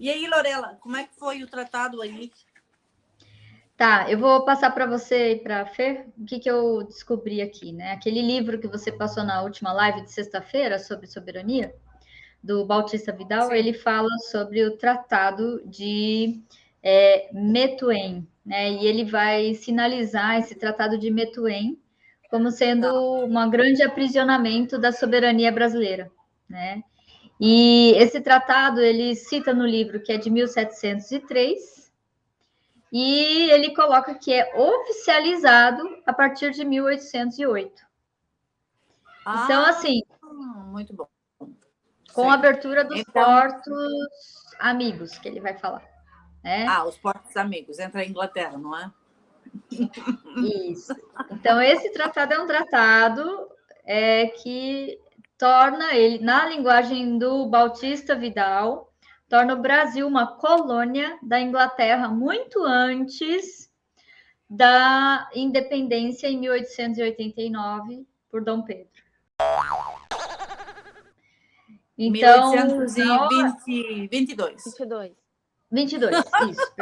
E aí, Lorela, como é que foi o tratado aí? Tá, eu vou passar para você e para a Fer o que eu descobri aqui, né? Aquele livro que você passou na última live de sexta-feira sobre soberania, do Bautista Vidal, Sim. ele fala sobre o tratado de Methuen, né? E ele vai sinalizar esse tratado de Methuen como sendo Tá. um grande aprisionamento da soberania brasileira, né? E esse tratado ele cita no livro que é de 1703 e ele coloca que é oficializado a partir de 1808. Então, assim, Muito bom. com a Sei. abertura dos Então, portos amigos, que ele vai falar, né? os portos amigos, entra a Inglaterra, não é? Isso. Então, esse tratado é um tratado que torna ele, na linguagem do Bautista Vidal, torna o Brasil uma colônia da Inglaterra muito antes da independência em 1889 por Dom Pedro. Então, 1822. 22, isso.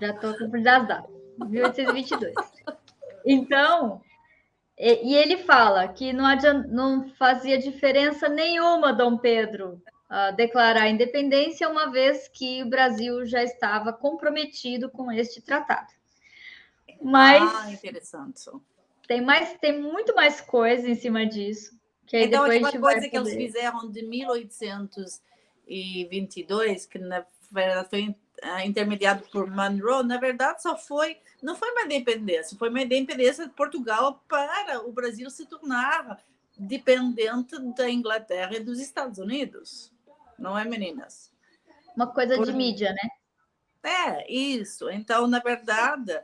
Já estou confundindo as datas. 1822. Então, ele fala que não fazia diferença nenhuma Dom Pedro declarar a independência, uma vez que o Brasil já estava comprometido com este tratado. Mas interessante. tem muito mais coisa em cima disso, que aí Então, depois a aquela gente vai coisa que eles poder... fizeram de 1822, que na verdade foi intermediado por Monroe, na verdade não foi uma independência, foi uma independência de Portugal para o Brasil se tornar dependente da Inglaterra e dos Estados Unidos. Não é, meninas? Uma coisa de mídia, né? Isso. Então, na verdade,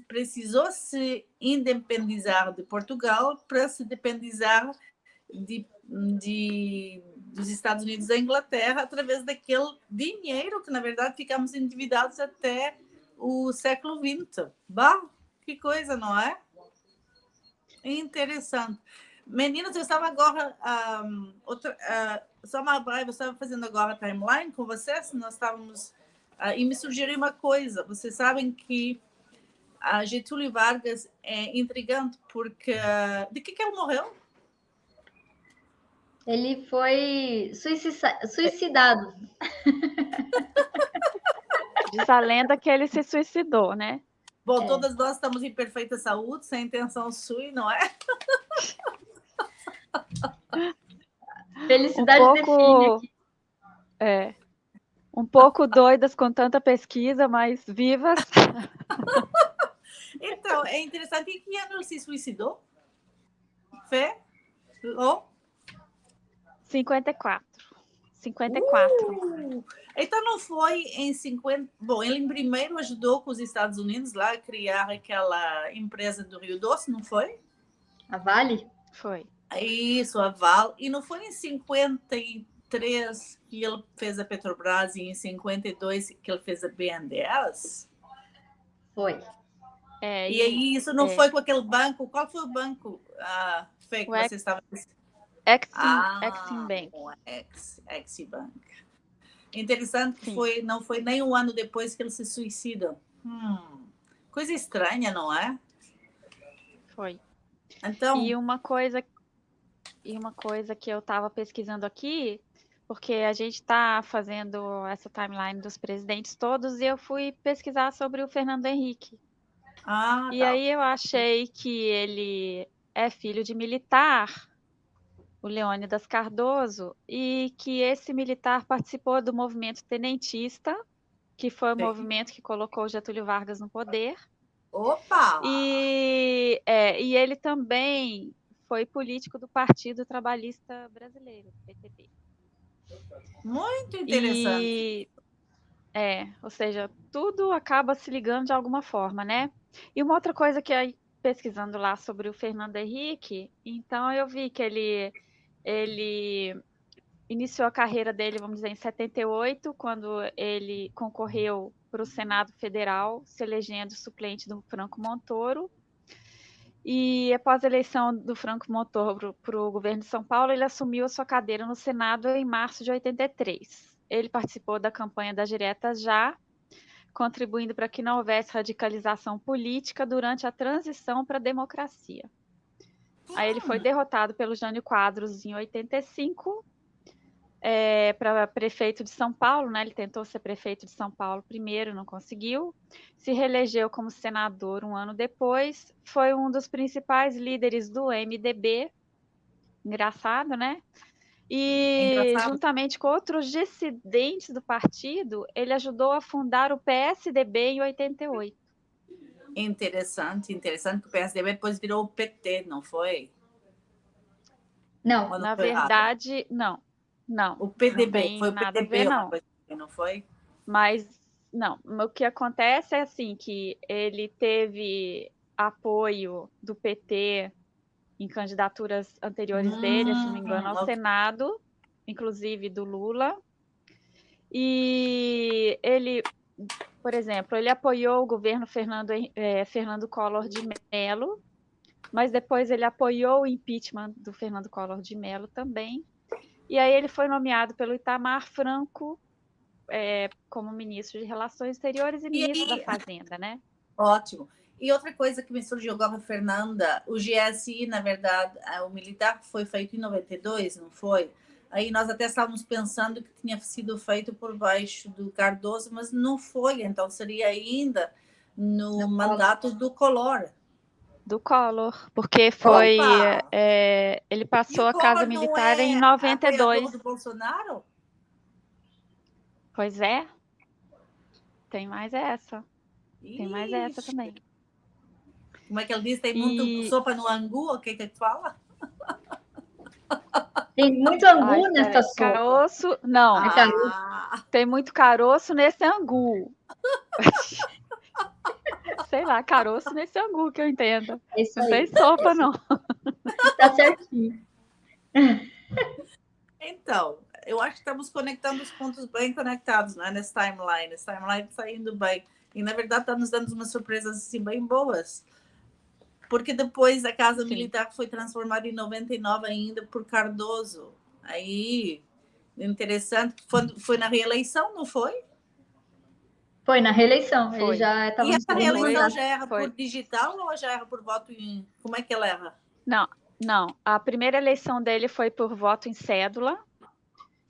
precisou se independizar de Portugal para se independizar dos Estados Unidos e da Inglaterra através daquele dinheiro que, na verdade, ficamos endividados até o século XX. Bah, que coisa, não é? Interessante. Meninas, eu estava agora... só uma breve, eu estava fazendo agora a timeline com vocês, nós estávamos... e me sugeriu uma coisa. Vocês sabem que a Getúlio Vargas é intrigante porque... De que ele morreu? Ele foi suicidado. Diz a lenda que ele se suicidou, né? Bom, todas nós estamos em perfeita saúde, sem intenção sui, não é? Felicidade define aqui. Um pouco doidas com tanta pesquisa, mas vivas. Então, é interessante. Em que ano ele se suicidou? Fê? Oh? 54. Então não foi em 50... Bom, ele primeiro ajudou com os Estados Unidos lá a criar aquela empresa do Rio Doce, não foi? A Vale? Foi. Isso, a Vale. E não foi em 53 que ele fez a Petrobras e em 52 que ele fez a BNDES? Foi. E aí isso não foi com aquele banco? Qual foi o banco, Fê, que você estava... Exim Bank. Exim Bank. Interessante que não foi nem um ano depois que ele se suicida. Coisa estranha, não é? Foi. Então... E uma coisa que eu estava pesquisando aqui, porque a gente está fazendo essa timeline dos presidentes todos, e eu fui pesquisar sobre o Fernando Henrique. Aí eu achei que ele é filho de militar, o Leônidas Cardoso, e que esse militar participou do movimento tenentista, que foi o movimento que colocou Getúlio Vargas no poder. Opa! E ele também foi político do Partido Trabalhista Brasileiro, PTB. Muito interessante. Ou seja, tudo acaba se ligando de alguma forma, né? E uma outra coisa que aí, pesquisando lá sobre o Fernando Henrique, então eu vi que ele iniciou a carreira dele, vamos dizer, em 78, quando ele concorreu para o Senado Federal, se elegendo suplente do Franco Montoro. E após a eleição do Franco Montoro para o governo de São Paulo, ele assumiu a sua cadeira no Senado em março de 83. ele participou da campanha das diretas já, contribuindo para que não houvesse radicalização política durante a transição para a democracia. Aí ele foi derrotado pelo Jânio Quadros em 85, para prefeito de São Paulo, né? Ele tentou ser prefeito de São Paulo primeiro, não conseguiu. Se reelegeu como senador um ano depois. Foi um dos principais líderes do MDB. Engraçado, né? E juntamente com outros dissidentes do partido, ele ajudou a fundar o PSDB em 88. Interessante, que o PSDB depois virou o PT, não foi? Não. Ou não Na foi errado? verdade, não. O PDB, tem foi o nada a PDB, ver, uma não. coisa assim, não foi? Mas, não, o que acontece é assim, que ele teve apoio do PT em candidaturas anteriores dele, se não me engano, ao Ok. Senado, inclusive do Lula. E ele, por exemplo, ele apoiou o governo Fernando Collor de Mello, mas depois ele apoiou o impeachment do Fernando Collor de Mello também. E aí ele foi nomeado pelo Itamar Franco como ministro de Relações Exteriores e ministro da Fazenda, né? Ótimo. E outra coisa que me surgiu agora, Fernanda, o GSI, na verdade, o militar foi feito em 92, não foi? Aí nós até estávamos pensando que tinha sido feito por baixo do Cardoso, mas não foi, então seria ainda no mandato do Collor. Do Collor, porque foi. Ele passou a casa militar em 92. Apoiador do Bolsonaro? Pois é. Tem mais essa. Tem mais essa também. Como é que ele diz? Tem muito sopa no angu? O que que fala? Tem muito angu nessa sopa. Caroço, não. Tem muito caroço nesse angu. Sei lá, caroço nesse angu, que eu entendo. Isso não aí. tem sopa, não. Tá certinho. Então, eu acho que estamos conectando os pontos bem conectados, né, nesse timeline. Esse timeline está indo bem. E, na verdade, está nos dando umas surpresas assim, bem boas. Porque depois a Casa Militar foi transformada em 99 ainda por Cardoso. Aí, interessante. Foi na reeleição, não foi? Foi na reeleição. Foi. Ele já estava e essa reeleição já erra foi. por digital ou já erra por voto em... Como é que ela erra? Não. A primeira eleição dele foi por voto em cédula.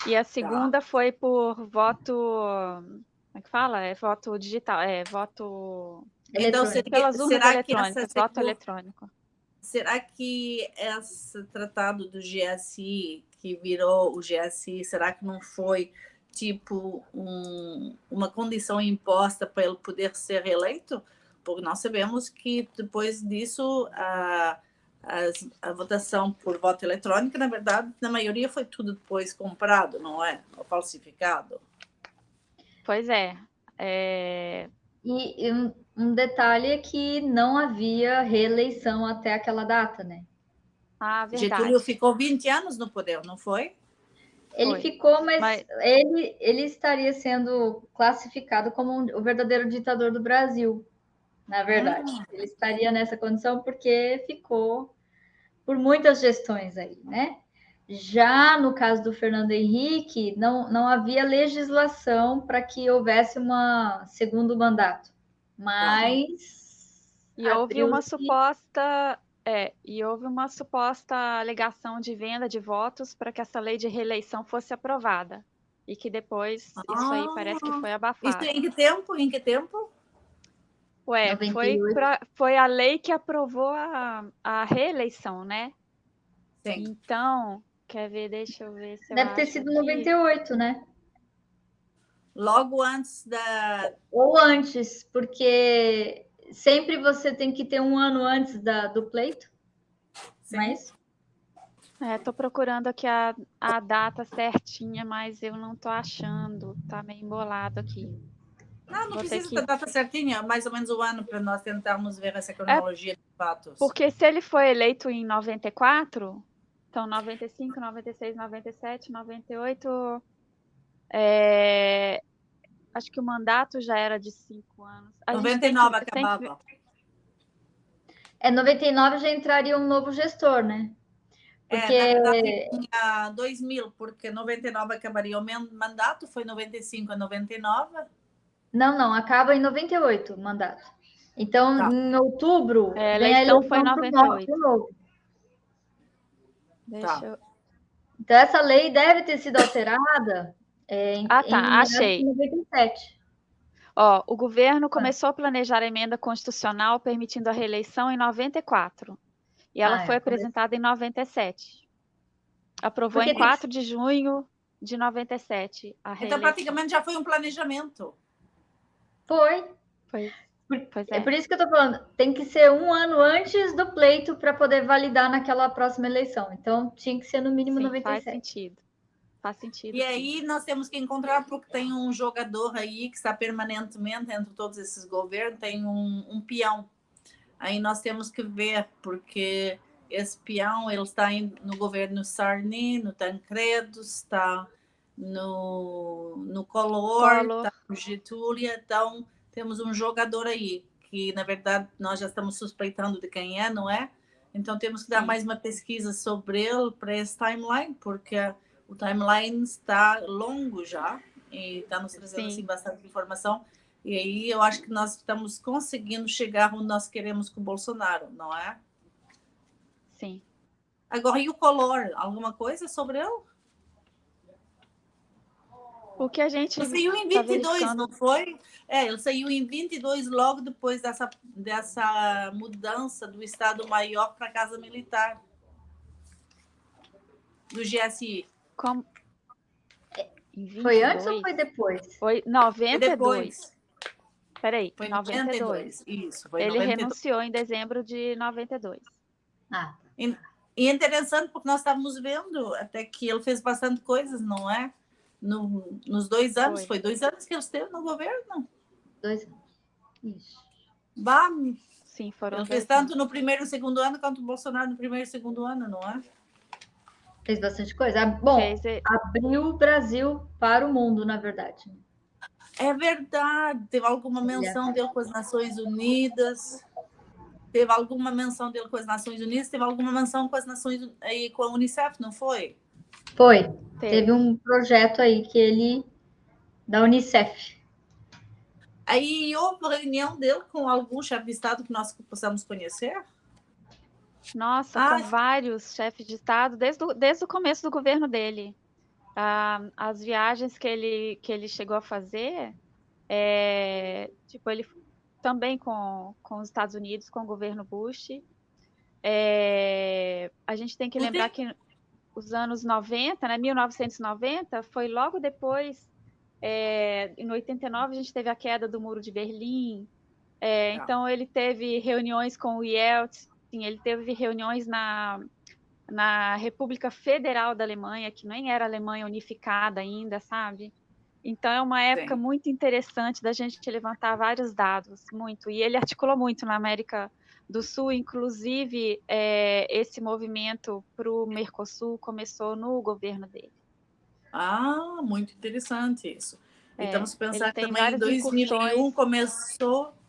E a segunda foi por voto... Como é que fala? É voto digital. É voto... Então, pelas urnas eletrônicas, voto eletrônico. Será que esse tratado do GSI, que virou o GSI, será que não foi tipo uma condição imposta para ele poder ser reeleito? Porque nós sabemos que depois disso a votação por voto eletrônico, na verdade, na maioria foi tudo depois comprado, não é? Ou falsificado. Pois é. E um detalhe é que não havia reeleição até aquela data, né? Verdade. Getúlio ficou 20 anos no poder, não foi? Ele ficou, mas ele estaria sendo classificado como o verdadeiro ditador do Brasil, na verdade. Ele estaria nessa condição porque ficou por muitas gestões aí, né? Já no caso do Fernando Henrique, não havia legislação para que houvesse um segundo mandato, mas... E houve uma suposta... e houve uma suposta alegação de venda de votos para que essa lei de reeleição fosse aprovada. E que depois isso aí parece que foi abafado. Isso em que tempo? Em que tempo? Foi a lei que aprovou a reeleição, né? Sim. Então, quer ver? Deixa eu ver se Deve ter sido 98, né? Logo antes da... Ou antes, porque sempre você tem que ter um ano antes do pleito. Sim. Mas... Tô procurando aqui a data certinha, mas eu não tô achando. Tá meio embolado aqui. Não precisa da data certinha, mais ou menos um ano para nós tentarmos ver essa cronologia de fatos. Porque se ele foi eleito em 94, então 95, 96, 97, 98, acho que o mandato já era de 5 anos. 99 acabava. 99 já entraria um novo gestor, né? Porque... na verdade, tinha 2000, porque 99 acabaria o mandato, foi 95 a 99. Não, acaba em 98 o mandato. Então, Tá. em outubro, A vem a eleição foi em eleição 98. pro novo. Deixa Tá. eu... Então, essa lei deve ter sido alterada em meados achei. de 97. Ó, o governo começou a planejar a emenda constitucional permitindo a reeleição em 94. E ela foi apresentada em 97. Aprovou Porque em 4 de junho de 97 a reeleição. Então, praticamente já foi um planejamento. Foi. Pois É por isso que eu estou falando, tem que ser um ano antes do pleito para poder validar naquela próxima eleição. Então, tinha que ser no mínimo 97. Faz sentido. Faz sentido. E aí nós temos que encontrar, porque tem um jogador aí que está permanentemente entre todos esses governos, tem um peão. Aí nós temos que ver, porque esse peão ele está no governo Sarney, no Tancredo, está no Collor, está no Getúlio. Então, temos um jogador aí, que na verdade nós já estamos suspeitando de quem é, não é? Então, temos que dar mais uma pesquisa sobre ele para esse timeline, porque o timeline está longo já e está nos trazendo assim, bastante informação. E aí eu acho que nós estamos conseguindo chegar onde nós queremos com o Bolsonaro, não é? Sim. Agora, e o Collor? Alguma coisa sobre ele? O que a gente... Ele saiu em 22, não foi? Ele saiu em 22, logo depois dessa mudança do Estado-Maior para a Casa Militar. Do GSI. Como? Foi antes ou foi depois? Foi 92. Foi depois. Peraí, foi 92. Isso, foi Ele 92. renunciou em dezembro de 92. E é interessante porque nós estávamos vendo até que ele fez bastante coisas, não é? Nos 2 anos, foi 2 anos que ele esteve no governo? 2 anos. Isso. Bah, sim, foram. Ele fez tanto no primeiro e segundo ano quanto o Bolsonaro no primeiro e segundo ano, não é? Fez bastante coisa. Bom, abriu o Brasil para o mundo, na verdade. É verdade. Teve alguma menção dele com as Nações Unidas. Teve alguma menção dele com as Nações Unidas. Teve alguma menção com as Nações aí com a Unicef, não foi? Foi. Teve um projeto aí que ele da Unicef. Aí houve reunião dele com algum chefe de Estado que nós possamos conhecer? Nossa, com vários chefes de Estado, desde o começo do governo dele. As viagens que ele chegou a fazer, tipo, ele também com os Estados Unidos, com o governo Bush. A gente tem que lembrar que os anos 90, né, 1990, foi logo depois, em 89, a gente teve a queda do Muro de Berlim. Então, ele teve reuniões com o Yeltsin, ele teve reuniões na República Federal da Alemanha, que nem era Alemanha unificada ainda, sabe? Então, é uma época muito interessante da gente levantar vários dados, muito. E ele articulou muito na América do Sul, inclusive esse movimento para o Mercosul começou no governo dele. Muito interessante isso. Então, se pensar que também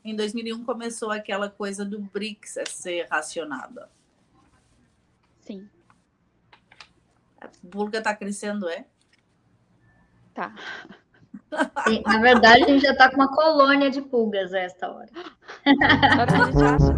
em 2001 começou aquela coisa do BRICS a ser racionada. Sim. A pulga está crescendo, Tá. Sim, na verdade, a gente já está com uma colônia de pulgas a esta hora. Agora a gente acha.